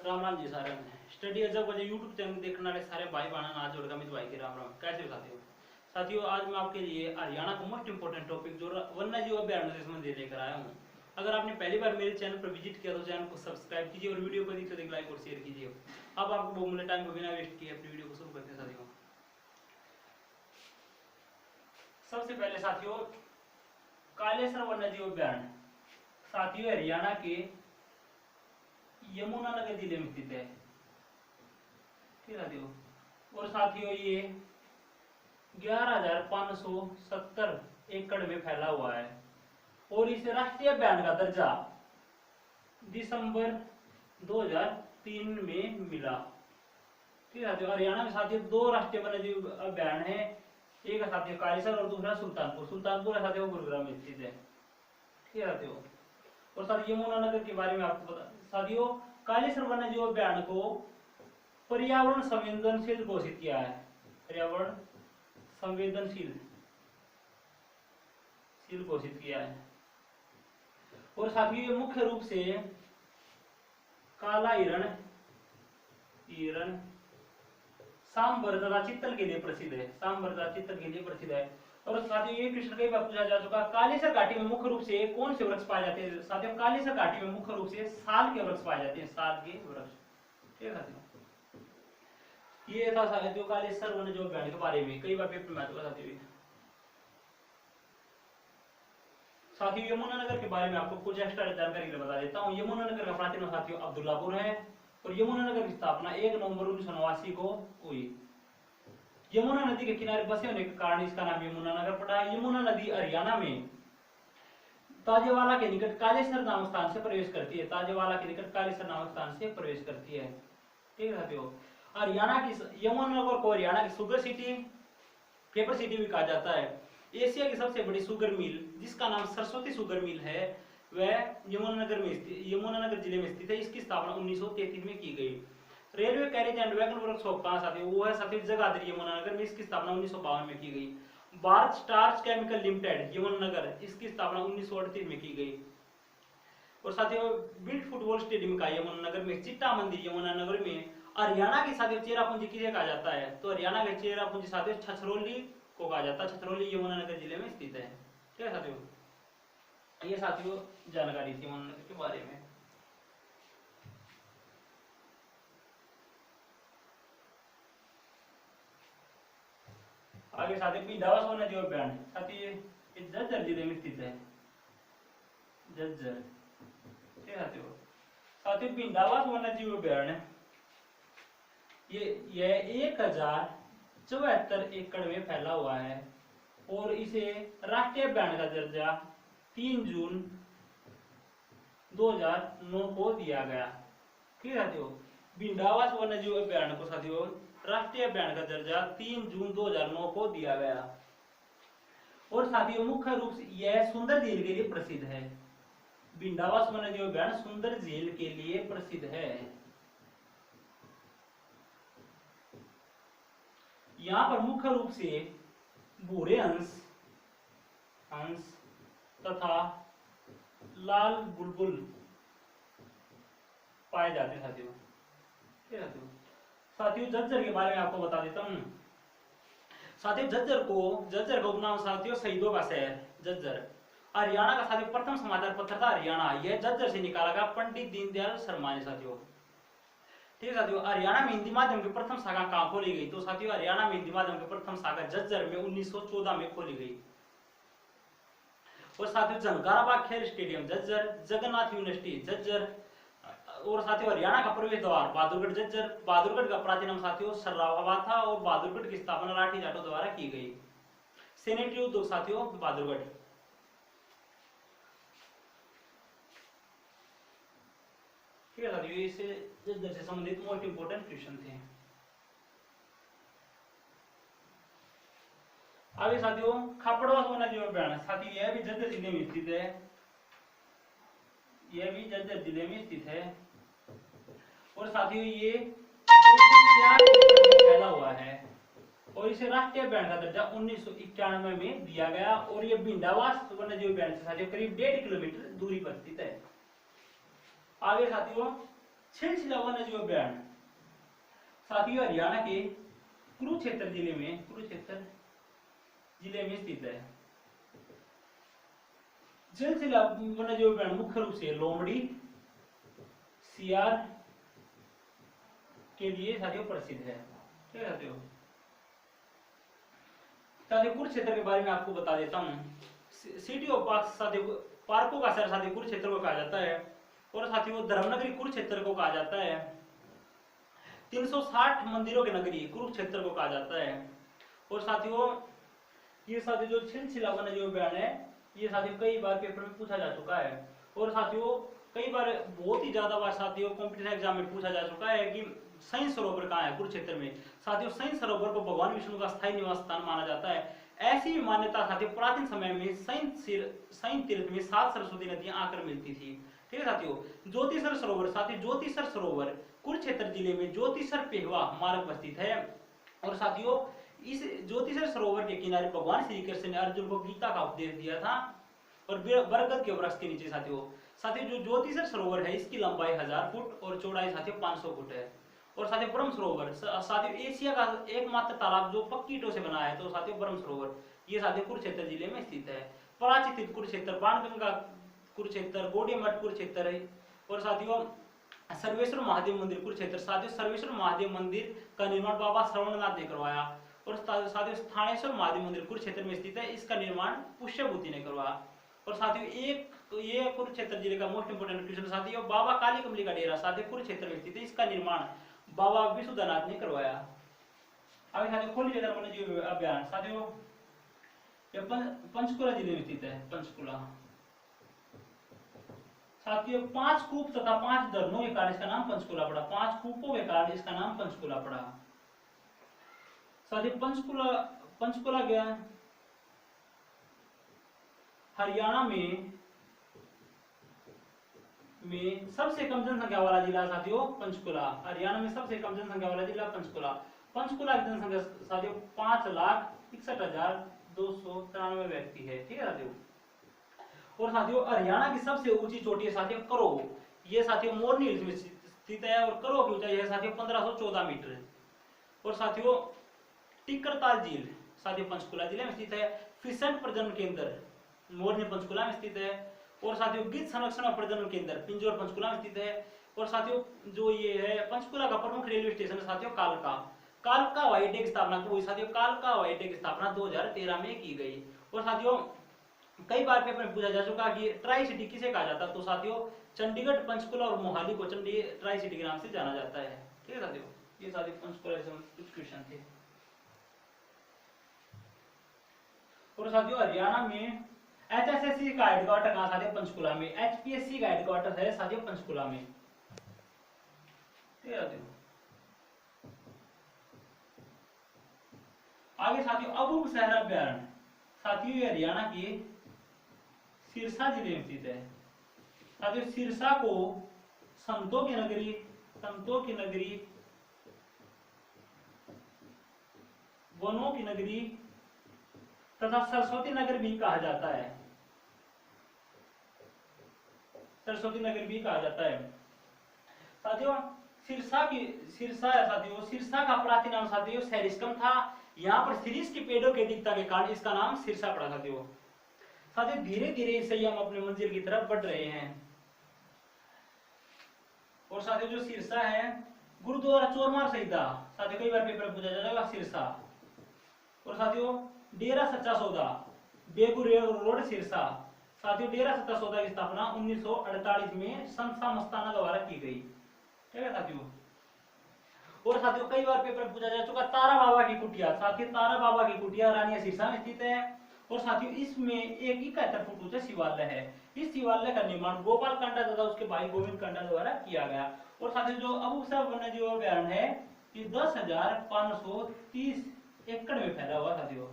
राम राम जी सारे स्टडी अजब वजह यूट्यूब चैनल देखने वाले सारे भाई बहन आज जोड़कर अमित भाई के राम राम। कैसे हो साथियों आज मैं आपके लिए हरियाणा का मोस्ट इंपोर्टेंट टॉपिक जो वन्य जीव अभ्यारण्य से संबंधित लेकर आया हूँ। अगर आपने पहली बार मेरे चैनल पर विजिट किया तो चैनल को सब्सक्राइब कीजिए और वीडियो को अधिक से अधिक लाइक और शेयर कीजिए। अब आपको बहुमूल्य टाइम को बिना वेस्ट किए अपनी वीडियो को शुरू करते हैं साथियों। सबसे पहले साथियों कालेसर वन्य जीव अभ्यारण्य साथियों हरियाणा के यमुनानगर जिले में स्थित है। ठीक है साथियों, और साथियों ये 11,570 एकड़ में फैला हुआ है और इसे राष्ट्रीय अभ्यारण्य का दर्जा दिसंबर 2003 में मिला। ठीक है साथियों, हरियाणा में साथियों 2 राष्ट्रीय वन्यजीव अभ्यारण्य है, एक है साथियों कालीसर और दूसरा सुल्तानपुर। सुल्तानपुर है साथियों गुरुग्राम में स्थित है। ठीक है साथियों, और साथियों यमुनानगर के बारे में आपको पता साथियों कालीसर वन्यजीव अभ्यारण्य को पर्यावरण संवेदनशील घोषित किया है। पर्यावरण संवेदनशील घोषित किया है और साथियों ये मुख्य रूप से काला हिरण सांबर तथा चित्तल के लिए प्रसिद्ध है। सांबर तथा चित्तल के लिए प्रसिद्ध है। और साथियों ये प्रश्न कई बार पूछा जा चुका है कालीसर घाटी में मुख्य रूप से कौन से वृक्ष पाए जाते हैं। साथियों कालीसर घाटी में मुख्य रूप से साल के वृक्ष पाए जाते हैं। साल के वृक्ष। ठीक है साथियों, ये था साथियों कालेसर वन्यजीव अभ्यारण्य के बारे में कई बार पेपर में आता है। साथियों यमुनानगर के बारे में आपको कुछ एक्स्ट्रा जानकारी बता देता हूँ। यमुनानगर का प्राचीन नाम साथियों अब्दुल्लापुर है और यमुनानगर की स्थापना 1 नवंबर 1989 को हुई। यमुना नदी के किनारे बसे होने के कारण इसका नाम यमुनानगर पड़ा है। यमुना नदी हरियाणा में ताजेवाला के निकट कालेसर नामक स्थान से प्रवेश करती है। ताजेवाला के निकट कालेसर नामक स्थान से प्रवेश करती है। ठीक है साथियों, हरियाणा की यमुनानगर को हरियाणा की शुगर सिटी पेपर सिटी भी कहा जाता है। एशिया की सबसे बड़ी शुगर मिल जिसका नाम सरस्वती शुगर मिल है वह यमुनानगर जिले में स्थित है। इसकी स्थापना 1933 में की गई। Railway carriage and wagon workshop कहाँ साथियों वो है साथियों जगाधरी यमुनानगर में। इसकी स्थापना 1952 में की गई। Bharat starch chemical limited Yamunanagar इसकी स्थापना 1938 में की गई। और साथियों बिल्ड फुटबॉल स्टेडियम का यमुनानगर में। चिट्टा मंदिर यमुनानगर में। हरियाणा की साथियों चेरापूंजी किसे कहा जाता है तो हरियाणा के चेरापूंजी साथियों छछरौली को कहा जाता है। छछरौली यमुनानगर जिले में स्थित है। ठीक है साथियों, ये साथियों जानकारी थी यमुनानगर के बारे में। आगे साथियों पिंडावास वन्यजीव अभ्यारण्य साथियों ये झज्जर जिले में स्थित है। झज्जर। ठीक है साथियों पिंडावास वन्यजीव अभ्यारण्य ये 1074 एकड़ में फैला हुआ है और इसे राष्ट्रीय अभ्यारण्य का दर्जा 3 जून 2009 को दिया गया। ठीक है साथियों, पिंडावास वन्यजीव अभ्यारण्य को साथियों राष्ट्रीय अभ्यारण्य का दर्जा 3 जून 2009 को दिया गया। और साथियों मुख्य रूप से यह सुंदर झील के लिए प्रसिद्ध है। पिंडावास वन्यजीव अभ्यारण्य सुंदर झील के लिए प्रसिद्ध है। यहाँ पर मुख्य रूप से भूरे हंस तथा लाल बुलबुल पाए जाते हैं साथियों। ठीक है साथियों झज्जर के बारे में आपको बता देता हूँ। साथियों झज्जर का उपनाम साथियों शहीदों का शहर झज्जर। हरियाणा का साथियों प्रथम समाचार पत्र था हरियाणा। यह झज्जर से निकाला गया पंडित दीनदयाल शर्मा ने साथियों। ठीक है साथियों, हरियाणा में हिंदी माध्यम की प्रथम शाखा कहाँ खोली गई तो साथियों हरियाणा में हिंदी माध्यम की प्रथम शाखा झज्जर में 1914 में खोली गई। और साथियों झंकाराबाग खेल स्टेडियम झज्जर। जगन्नाथ यूनिवर्सिटी झज्जर। और साथियों हरियाणा का प्रवेश द्वार बहादुरगढ़ झज्जर। बहादुरगढ़ का प्राचीन नाम साथियों सर्राबाद था और बहादुरगढ़ की स्थापना लाठी जाटों द्वारा की गई। सैनिटरी उद्योग साथियों बहादुरगढ़। ठीक है साथियों, इससे झज्जर से संबंधित मोस्ट इंपोर्टेंट क्वेश्चन थे। आगे साथियों खापड़वास वन्यजीव अभ्यारण्य साथियों यह भी झज्जर जिले में स्थित है। यह भी झज्जर जिले में स्थित है और साथियों ये 204 एकड़ में फैला हुआ है और इसे राष्ट्रीय अभ्यारण्य का दर्जा 1991 में दिया गया। और ये पिंडावास वन्यजीव अभ्यारण्य से साथियों करीब 1.5 किलोमीटर दूरी पर स्थित है। आगे साथियों सिलसिला वन्यजीव अभ्यारण्य साथियों हरियाणा के कुरुक्षेत्र जिले में स्थित है। सिलसिला वन्यजीव अभ्यारण्य मुख्य रूप से लोमड़ी, सियार के लिए साथियों प्रसिद्ध है। ठीक है साथियों, कुरुक्षेत्र के बारे में आपको बता देता हूँ। सिटी ऑफ पार्क साथियों, पार्कों का शहर साथियों कुरुक्षेत्र को कहा जाता है। और साथियों धर्मनगरी कुरुक्षेत्र को कहा जाता है। 360 मंदिरों के नगरी कुरुक्षेत्र को कहा जाता है। और साथियों ये साथियों जो सिलसिला वन्यजीव अभ्यारण्य है, ये साथियों कई बार पेपर में पूछा जा चुका है। और साथियों कई बार, बहुत ही ज्यादा बार साथियों कॉम्पिटिटिव एग्जाम में पूछा जा चुका है कि सैंय सरोवर कहाँ है कुरुक्षेत्र में। साथियों सैंय सरोवर को भगवान विष्णु का स्थायी निवास स्थान माना जाता है। ऐसी मान्यता साथियों प्राचीन समय में सैंय तीर्थ में 7 सरस्वती नदियां आकर मिलती थी। ठीक है साथियों, ज्योतिसर सरोवर साथियों, ज्योतिसर सरोवर कुरुक्षेत्र जिले में ज्योतिसर पेहवा मार्ग पर स्थित है। और साथियों इस ज्योतिसर सरोवर के किनारे भगवान श्री कृष्ण ने अर्जुन को गीता का उपदेश दिया था। और बरगद के वृक्ष के नीचे साथियों जो ज्योतिसर सरोवर है, इसकी लंबाई 1000 फुट और चौड़ाई साथियों 500 फुट है। और साथियों ब्रह्म सरोवर साथियों एशिया का एकमात्र तालाब जो पक्की ईंटों से बना है, तो साथियों ब्रह्म सरोवर ये साथियों कुरुक्षेत्र जिले में स्थित है। प्राचीन कुरुक्षेत्र, बाणगंगा कुरुक्षेत्र, गोड़ीमठ कुरुक्षेत्र है। और साथियों सर्वेश्वर महादेव मंदिर कुरुक्षेत्र, साथियों सर्वेश्वर महादेव मंदिर का निर्माण बाबा श्रवणनाथ ने करवाया। और साथियों स्थानेश्वर महादेव मंदिर कुरुक्षेत्र में स्थित है, इसका निर्माण पुष्यभूति ने करवाया। और साथियों एक तो ये कुरुक्षेत्र जिले का मोस्ट इंपोर्टेंट क्वेश्चन साथियों, बाबा काली कमली का डेरा साथियों कुरुक्षेत्र में स्थित है, इसका निर्माण बाबा विशुद्धनाथ ने करवाया। अभी साथियों खोली जगह वन्यजीव अभ्यारण्य साथियों ये पंचकुला जिले में स्थित है। पंचकुला साथियों 5 कूप तथा 5 झरनों के कारण इसका नाम पंचकुला पड़ा। 5 कूपों के कारण इसका नाम पंचकुला पड़ा। साथियों पंचकुला गया हरियाणा में सबसे कम जनसंख्या वाला जिला साथियों पंचकुला। हरियाणा में सबसे कम जनसंख्या वाला जिला पंचकुला। पंचकुला की जनसंख्या साथियों 5,61,293 व्यक्ति है। ठीक है साथियों। और साथियों हरियाणा की सबसे ऊंची चोटी है साथियों करो, ये साथियों मोरनी हिल्स में स्थित है। और करो की ऊंचाई है साथियों 1514 मीटर। और साथियों टिक्करताल झील साथियों पंचकुला जिले में स्थित है। फिशेंट प्रजनन केंद्र मोरनी पंचकुला में स्थित है। और साथियों गिद्ध संरक्षण और प्रजनन केंद्र पिंजौर पंचकुला में स्थित है। और साथियों जो ये है पंचकुला का प्रमुख रेलवे स्टेशन है साथियों कालका हवाई अड्डे की स्थापना को साथियों कालका हवाई अड्डे की स्थापना 2013 में की गई। और साथियों कई बार पेपर में पूछा जा चुका कि ट्राई सिटी किसे कहा जाता है, तो साथियों चंडीगढ़, पंचकुला और मोहाली को ट्राई सिटी के नाम से जाना जाता है। ठीक है साथियों, ये साथियों पंचकुला से कुछ क्वेश्चन थे। और साथियों हरियाणा में HSSC का हेडक्वार्टर कहां साथियों पंचकुला में। HPSC का हेडक्वार्टर है साथियों पंचकुला में। ठीक है साथियों। आगे साथियों अबुक सहरा अभ्यारण्य साथियों ये हरियाणा के सिरसा जिले में स्थित है। साथियों सिरसा को संतों की नगरी वनों की नगरी तथा सरस्वती नगर भी कहा जाता है। सरस्वती नगर भी कहा जाता है। साथियों सिरसा है साथियों, सिरसा का प्राचीन नाम साथियों सैरिस्कम था। यहाँ पर सिरिस की पेड़ों की अधिकता के कारण इसका नाम सिरसा पड़ा साथियों। साथियों धीरे धीरे इससे हम अपने मंजिल की तरफ बढ़ रहे हैं। और साथियों जो सिरसा है गुरुद्वारा चोरमार शहीदा साथियों कई बार पेपर पूछा जाएगा सिरसा। और साथियों डेरा सच्चा सौदा बेगू रोड सिरसा साथियों डेरा सच्चा सौदा की स्थापना 1948 में संस्था मस्ताना द्वारा की गई। ठीक है साथियों। और साथियों कई बार पेपर में पूछा जा चुका तारा बाबा की कुटिया साथियों तारा बाबा की कुटिया रानिया सिरसा में स्थित है। और साथियों इसमें एक 71 फुट ऊंचा शिवालय है। इस शिवालय का निर्माण गोपाल कांडा तथा उसके भाई गोविंद कांडा द्वारा किया गया। और साथियों जो अबुकसर वन्यजीव अभ्यारण्य है ये 10,530 एकड़ में फैला हुआ साथियों।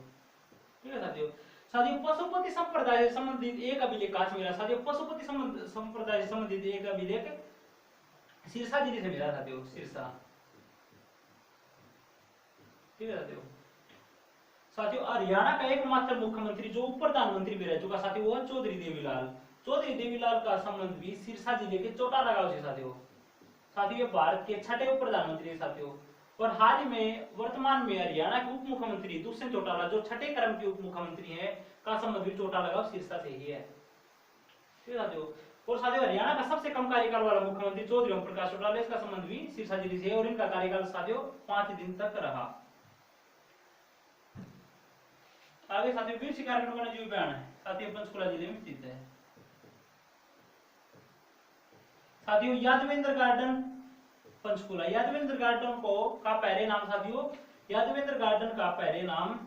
ठीक है साथियों। साथियों पशुपति संप्रदाय से संबंधित एक अभिलेख कहां से मिला साथियों, पशुपति संप्रदाय से संबंधित एक अभिलेख सिरसा जिले से मिला साथियों, सिरसा। ठीक है साथियों। साथियों हरियाणा का एकमात्र मुख्यमंत्री जो उप प्रधानमंत्री भी रह चुका साथियों वो चौधरी देवीलाल का संबंध भी सिरसा जिले के चौटाला गांव से साथियों। साथियों ये भारत के छठे उप प्रधानमंत्री है साथियों। और हाल ही में वर्तमान में हरियाणा के उप मुख्यमंत्री दुष्यंत चौटाला जो छठे क्रम के उप मुख्यमंत्री है का संबंध भी चौटाला का सिरसा से ही है। ठीक है साथियों। और साथियों हरियाणा का सबसे कम कार्यकाल वाला मुख्यमंत्री चौधरी ओम प्रकाश चौटाला, इसका संबंध भी सिरसा जिले से है और इनका कार्यकाल साथियों 5 दिन तक रहा। आगे साथियों वीर शिकारियों का वन्यजीव उद्यान है साथियों पंचकुला जिले में स्थित है। साथियों यादवेंद्र गार्डन पंचकुला, यादवेंद्र गार्डन को का पहले नाम साथियों, यादवेंद्र गार्डन का पहले नाम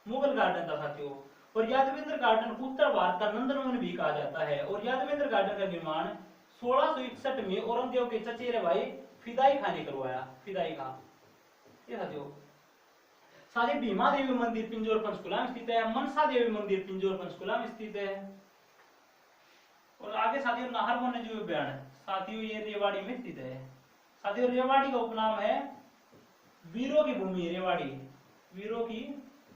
मुगल गार्डन था साथियों। और यादवेंद्र गार्डन को उत्तर भारत का नंदनवन भी कहा जाता है। और यादवेंद्र गार्डन का निर्माण 1661 में औरंगजेब के चचेरे भाई फिदाई खान ने करवाया, फिदाई खान। ये साथियों साथियों भीमा देवी मंदिर पिंजौर पंचकुला में स्थित है, मनसा देवी मंदिर पिंजौर पंचकुला में स्थित है। और आगे साथियों नाहर वन्यजीव उद्यान साथियों ये रेवाड़ी में स्थित है। साथियों रेवाड़ी का उपनाम है वीरों की भूमि रेवाड़ी, वीरों की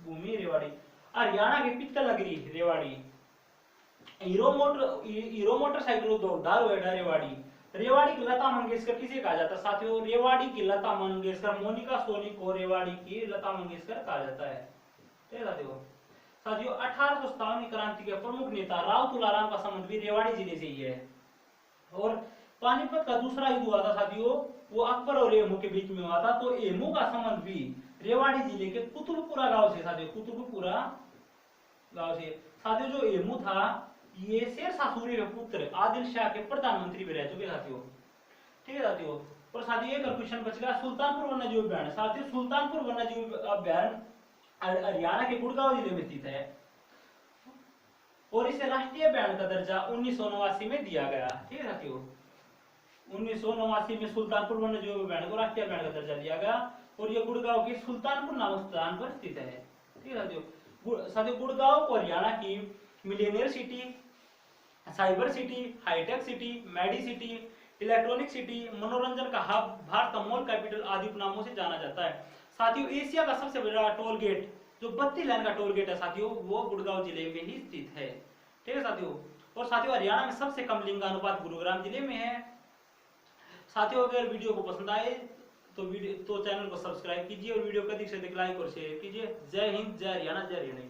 भूमि रेवाड़ी। हरियाणा के पित्तल नगरी रेवाड़ी, हीरो मोटरसाइकिल उद्योगदार हुआ रेवाड़ी। रेवाड़ी की लता मंगेशकर किसे कहा जाता है साथियों, रेवाड़ी की लता मंगेशकर मोनिका सोनी को रेवाड़ी की लता मंगेशकर कहा जाता है। ठीक है साथियों। साथियों 1857 की क्रांति के प्रमुख नेता राव तुलाराम का संबंध भी रेवाड़ी जिले से ही है। और पानीपत का दूसरा युद्ध हुआ था साथियों, वो अकबर और एमू के बीच में हुआ था। तो एमू का संबंध भी रेवाड़ी जिले के कुतुबपुरा गांव से साथियों, कुतुबपुरा गांव से। साथियों जो एमू था ये शेरशाह सूरी के पुत्र आदिल शाह के प्रधानमंत्री भी रह चुके साथियों। ठीक है साथियों। और साथियों एक क्वेश्चन बच गया सुल्तानपुर वन्यजीव उद्यान। साथियों सुल्तानपुर वन्यजीव उद्यान हरियाणा के गुड़गांव जिले में स्थित है और इसे राष्ट्रीय उद्यान का दर्जा 1989 में दिया गया। ठीक है साथियों 1989 में सुल्तानपुर वन्यजीव उद्यान को राष्ट्रीय उद्यान का दर्जा दिया गया और ये गुड़गांव के सुल्तानपुर नामक स्थान पर स्थित है। ठीक है साथियों गुड़गांव को हरियाणा की millionaire city, cyber city, hitech city, medi city, electronic city, मनोरंजन का हब, भारत का मॉल कैपिटल आदि उपनामों से जाना जाता है। साथियों एशिया का सबसे बड़ा टोल गेट जो 32 लाइन का टोल गेट है साथियों वो गुड़गांव जिले में ही स्थित है। ठीक है साथियों। और साथियों हरियाणा में सबसे कम लिंगानुपात गुरुग्राम जिले में है। साथियों अगर वीडियो को पसंद आए तो चैनल को सब्सक्राइब कीजिए और वीडियो को अधिक से अधिक लाइक और शेयर कीजिए। जय हिंद, जय हरियाणा, जय हरियाणा।